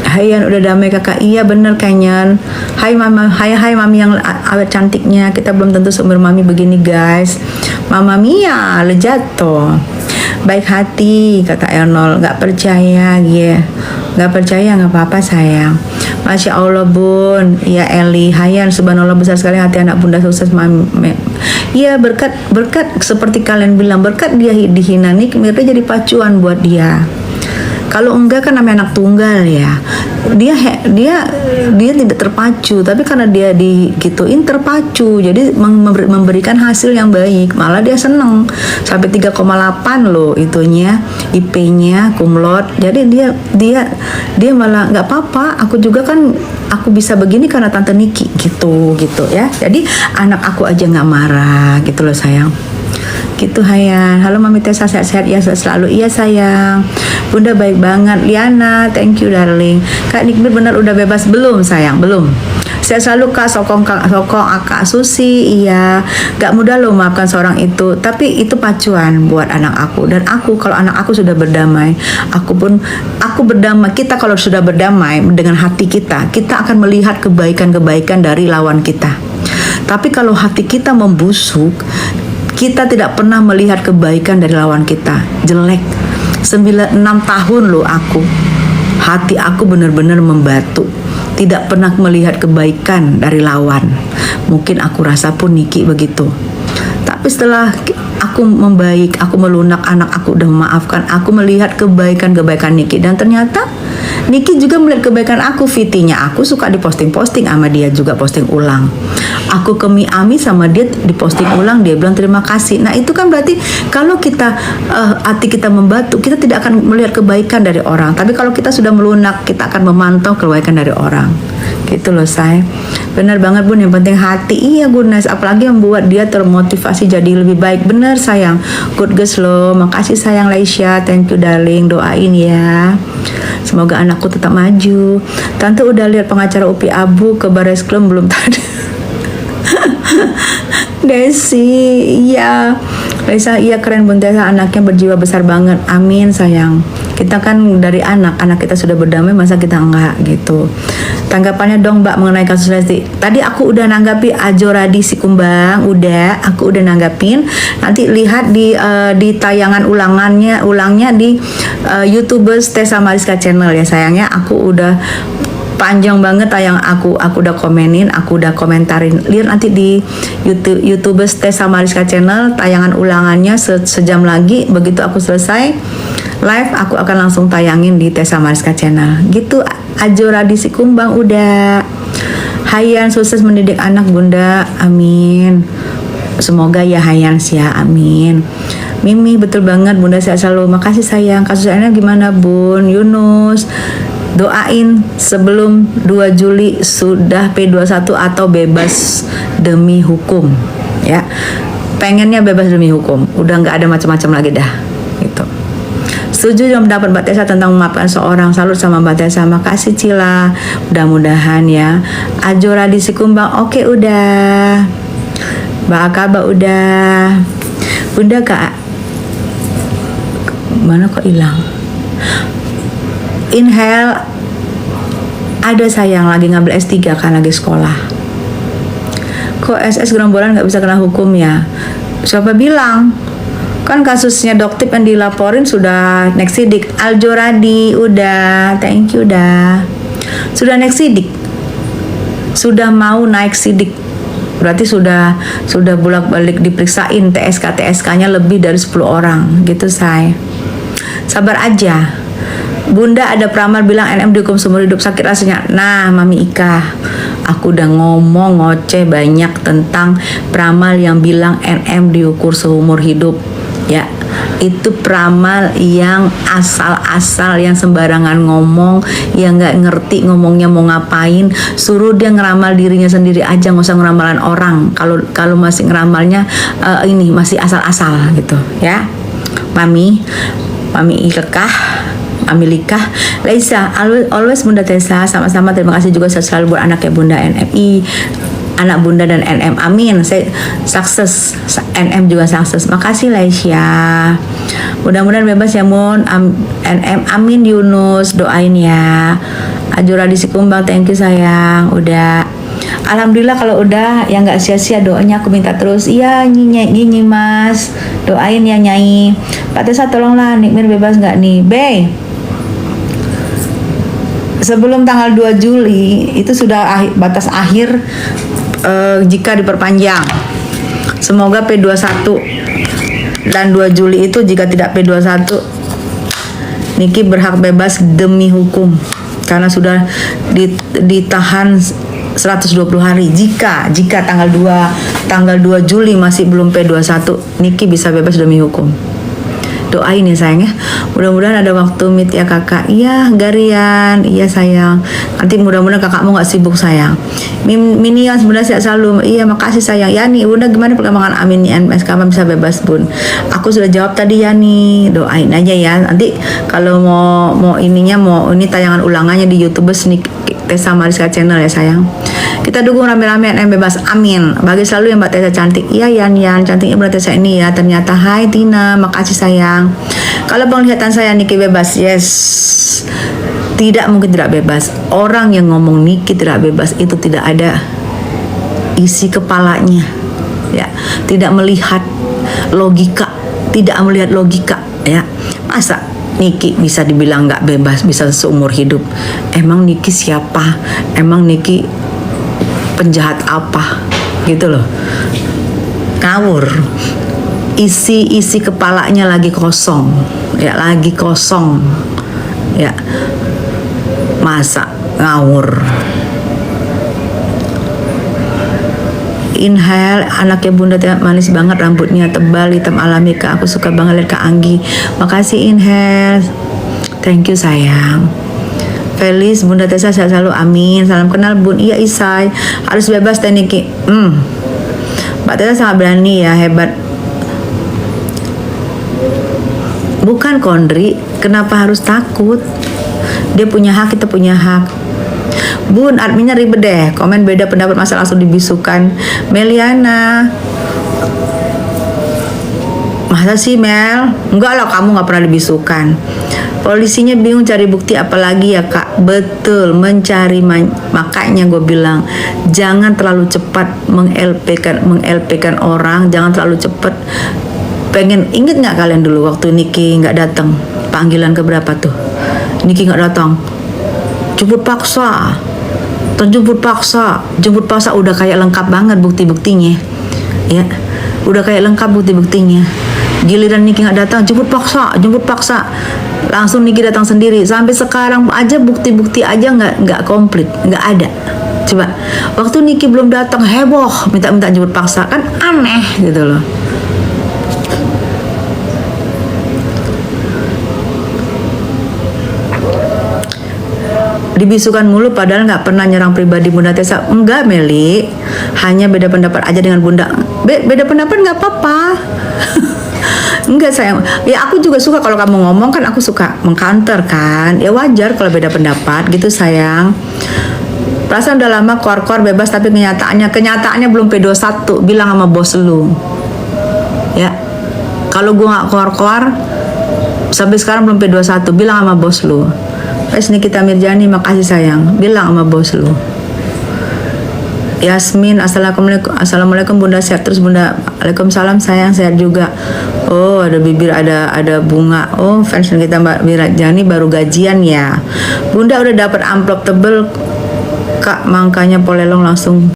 Hayan udah damai kakak. Iya bener Kanyan. Hai mama, hai mami yang awet cantiknya. Kita belum tentu seumur mami begini guys. Mama Mia Lejato. Baik hati kata Ernol. Gak percaya ya. Gak percaya gak apa-apa sayang. Masya Allah bun. Ya Eli. Hayan subhanallah besar sekali hati anak bunda sukses mami. Iya berkat seperti kalian bilang, berkat dia dihina nih Mirda jadi pacuan buat dia. Kalau enggak kan namanya anak tunggal ya, dia tidak terpacu, tapi karena dia digituin terpacu, jadi memberikan hasil yang baik, malah dia seneng sampai 3,8 loh itunya IP-nya kumlot. Jadi dia malah nggak apa-apa, aku juga kan aku bisa begini karena tante Niki gitu ya. Jadi anak aku aja nggak marah gitu loh sayang. Gitu Hayan. Halo Mami Tessa, sehat-sehat ya selalu. Iya sayang. Bunda baik banget. Liana, thank you darling. Kak Nikmir benar udah bebas belum sayang? Belum. Saya selalu Kak sokong Kak Susi. Iya. Gak mudah loh maafkan seorang itu. Tapi itu pacuan buat anak aku. Dan aku kalau anak aku sudah berdamai, aku berdamai. Kita kalau sudah berdamai dengan hati kita akan melihat kebaikan-kebaikan dari lawan kita. Tapi kalau hati kita membusuk, kita tidak pernah melihat kebaikan dari lawan kita. Jelek. 6 tahun loh aku. Hati aku benar-benar membatu. Tidak pernah melihat kebaikan dari lawan. Mungkin aku rasa pun Niki begitu. Tapi setelah aku membaik, aku melunak, anak aku udah memaafkan, aku melihat kebaikan-kebaikan Niki. Dan ternyata Niki juga melihat kebaikan aku. Vitinya aku suka diposting-posting sama dia juga posting ulang. Aku ke Miami sama dia diposting ulang, dia bilang terima kasih. Nah itu kan berarti kalau kita hati kita membatu, kita tidak akan melihat kebaikan dari orang. Tapi kalau kita sudah melunak, kita akan memantau kebaikan dari orang. Gitu loh say. Benar banget bun, yang penting hati. Iya goodness, apalagi membuat dia termotivasi jadi lebih baik. Bener sayang. Good guys loh. Makasih sayang Laisha, thank you darling, doain ya. Semoga anakku tetap maju. Tante udah lihat pengacara UPI Abu ke Bareskrim belum tadi? Desi, iya. Lisa, iya keren Bun Tessa, anaknya berjiwa besar banget. Amin sayang. Kita kan dari anak kita sudah berdamai, masa kita enggak gitu. Tanggapannya dong Mbak mengenai kasus Lesti. Tadi aku udah nanggapi Ajoradi si Kumbang, aku udah nanggapin. Nanti lihat di tayangan ulangnya di YouTubers Tessa Mariska Channel ya sayangnya. Aku udah panjang banget tayang aku udah komenin, aku udah komentarin. Lihat nanti di YouTubers Tessa Mariska Channel tayangan ulangannya sejam lagi. Begitu aku selesai live, aku akan langsung tayangin di Tessa Mariska Channel. Gitu. Ajoradi si Kumbang udah. Hayan sukses mendidik anak Bunda, amin. Semoga ya Hayan ya, amin. Mimi betul banget Bunda sehat selalu. Makasih sayang. Kasusnya gimana Bun? Yunus, doain sebelum 2 Juli sudah P21 atau bebas demi hukum ya. Pengennya bebas demi hukum, udah nggak ada macam-macam lagi dah gitu. Setuju dengan pendapat Mbak Tessa tentang memaafkan seorang. Salut sama Mbak Tessa. Makasih Cila. Mudah-mudahan ya. Ajoradi si Kumbang oke udah. Mbak Akaba udah. Bunda Kak mana kok hilang? Inhale ada sayang lagi ngambil S3 kan lagi sekolah. Kok SS gerombolan nggak bisa kena hukum ya? Siapa bilang? Kan kasusnya Doktip yang dilaporin sudah naik sidik. Aljoradi udah, thank you dah. Sudah naik sidik. Sudah mau naik sidik. Berarti sudah bolak-balik diperiksain TSK-nya lebih dari 10 orang gitu say. Sabar aja. Bunda ada peramal bilang NM dihukum seumur hidup, sakit rasanya. Nah Mami Ika, aku udah ngomong ngoceh banyak tentang peramal yang bilang NM diukur seumur hidup ya. Itu peramal yang asal-asal, yang sembarangan ngomong, yang nggak ngerti ngomongnya mau ngapain. Suruh dia ngeramal dirinya sendiri aja, nggak usah ngeramalan orang. Kalau masih ngeramalnya ini masih asal-asal gitu ya. Mami Ikekah, Amikah, Laisa, always Bunda Tessa, sama-sama terima kasih juga selalu buat anaknya Bunda NMI, anak Bunda dan NM, amin. Saya sukses, NM juga sukses. Makasih Laisya. Mudah-mudahan bebas ya Mun, NM, amin. Yunus doain ya. Ajura di Sikumbang, thank you sayang. Udah. Alhamdulillah kalau udah ya nggak sia-sia doanya, aku minta terus. Iya Nyi Mas, doain ya Nyai. Pak Tessa tolonglah Nikmir bebas nggak nih? Sebelum tanggal 2 Juli itu sudah batas akhir jika diperpanjang. Semoga P21 dan 2 Juli itu jika tidak P21 Niki berhak bebas demi hukum karena sudah ditahan 120 hari. Jika tanggal 2 Juli masih belum P21, Niki bisa bebas demi hukum. Doain ya sayang ya. Mudah-mudahan ada waktu meet ya kakak. Iya Garian, iya sayang. Nanti mudah-mudahan kakakmu nggak sibuk sayang. Minion sebenarnya sehat selalu. Iya makasih sayang. Yani bunda gimana perkembangan Amin NMS, kapan bisa bebas bun? Aku sudah jawab tadi Yani. Doain aja ya. Nanti kalau mau ini tayangan ulangannya di YouTube Sneak Tessa Mariska Channel ya sayang. Kita dukung rame-rame NM bebas, amin. Bagi selalu ya Mbak Tessa cantik. Iya Yan cantiknya Mbak Tessa ini ya. Ternyata hai Tina, makasih sayang. Kalau penglihatan saya Niki bebas, yes. Tidak mungkin tidak bebas. Orang yang ngomong Niki tidak bebas itu tidak ada isi kepalanya. Ya, tidak melihat logika, ya. Masa Niki bisa dibilang nggak bebas, bisa seumur hidup? Emang Niki siapa? Emang Niki penjahat apa? Gitu loh. Ngawur. Isi kepalanya lagi kosong. Ya, Ya. Masa ngawur. Inhale, anaknya bunda manis banget, rambutnya tebal, hitam alami Kak. Aku suka banget lihat Kak Anggi. Makasih Inhale. Thank you sayang. Felis, Bunda Tessa sehat selalu, amin. Salam kenal Bun. Iya Isai, harus bebas teh Niki. Mbak Tessa sangat berani ya, hebat. Bukan Kondri, kenapa harus takut? Dia punya hak, kita punya hak. Bun, adminnya ribet deh. Komen beda pendapat masa langsung dibisukan. Meliana. Masa sih Mel? Enggak lah, kamu gak pernah dibisukan. Polisinya bingung cari bukti apalagi ya Kak. Betul, mencari makanya gue bilang jangan terlalu cepat meng-LP-kan orang. Jangan terlalu cepat. Inget gak kalian dulu waktu Niki gak datang? Panggilan keberapa tuh? Niki gak datang. Jemput paksa udah kayak lengkap banget bukti-buktinya ya, udah kayak lengkap bukti-buktinya. Giliran Niki nggak datang, jemput paksa langsung Niki datang sendiri. Sampai sekarang aja bukti-bukti aja nggak komplit, nggak ada. Coba waktu Niki belum datang heboh minta jemput paksa, kan aneh gitu loh. Dibisukan mulu padahal nggak pernah nyerang pribadi Bunda Tessa. Enggak Meli, hanya beda pendapat aja dengan Bunda. Beda pendapat nggak apa-apa. Enggak sayang, ya aku juga suka kalau kamu ngomong, kan aku suka mengcounter kan. Ya wajar kalau beda pendapat gitu sayang. Perasaan udah lama kor-kor bebas, tapi kenyataannya belum P21. Bilang sama bos lu ya, kalau gua nggak kor-kor sampai sekarang belum P21, bilang sama bos lu. Nikita Mirjani, makasih sayang, bilang sama bos lu. Yasmin, assalamualaikum Bunda, sehat terus Bunda. Waalaikumsalam sayang, sehat juga. Oh ada bibir, ada bunga. Oh fans kita Mbak Mirjani baru gajian ya. Bunda udah dapat amplop tebel Kak, makanya Polelong langsung